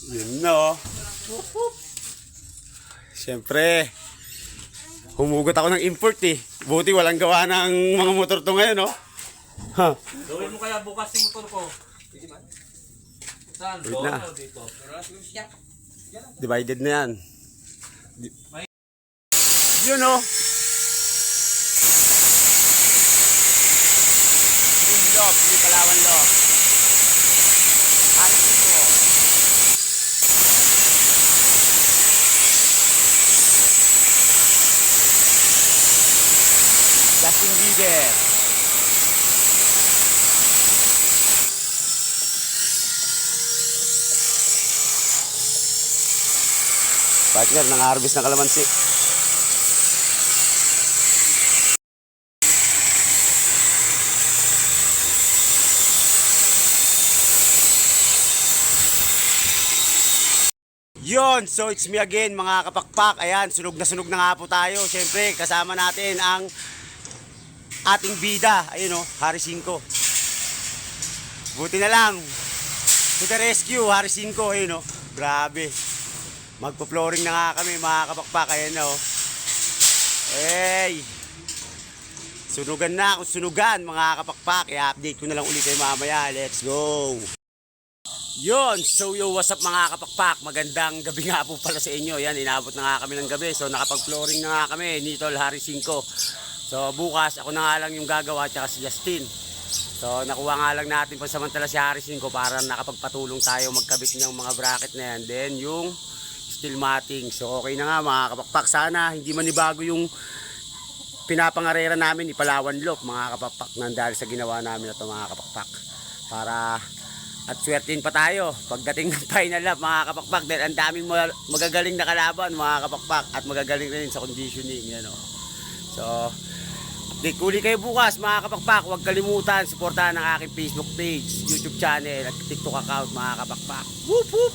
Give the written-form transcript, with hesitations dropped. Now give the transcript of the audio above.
Yun no. Siyempre, humugot ako ng import eh. Buti walang gawa ng mga motor to ngayon, no? Ha? Gawin mo kaya bukas yung motor ko. Saan? Wait Doon na. o dito? Divided na yan. Yun no. Lop, hindi Palawan Lop. At ito. Justin Bieber. Partner, nang-harvest ng kalamansi. Yon, so it's me again mga kapakpak. Ayan, sunog na nga po tayo. Siyempre, kasama natin ang ating bida. Ayun o, Harry 5. Buti na lang. To the rescue, Harry 5. Ayun o, grabe. Magpo-flooring na nga kami mga kapakpak. Ayan o. Hey! Sunugan na kung sunugan mga kapakpak. I-update ko na lang ulit kayo mamaya. Let's go! Yon, so yo, what's up mga kapakpak? Magandang gabi nga po pala sa inyo. Yan, inabot na nga kami ng gabi. So nakapag-flooring na nga kami ni Tol Harry 5. So bukas ako na nga lang yung gagawa tsaka si Justin. So nakuha nga lang natin pansamantala si Harry 5 para nakapagpatulong tayo magkabit ng mga bracket na yan. Then yung steel matting. So okay na nga mga kapakpak. Sana hindi manibago yung pinapangarera namin ni Palawan Lop mga kapakpak nang dahil sa ginawa namin na ito mga kapakpak. Para at swertin pa tayo pagdating ng final lap mga kapakpak dahil ang daming magagaling na kalaban mga kapakpak at magagaling rin sa conditioning yan o. So update uli kayo bukas mga kapakpak. Huwag kalimutan suportahan ang aking Facebook page, YouTube channel at TikTok account mga kapakpak. Whoop whoop!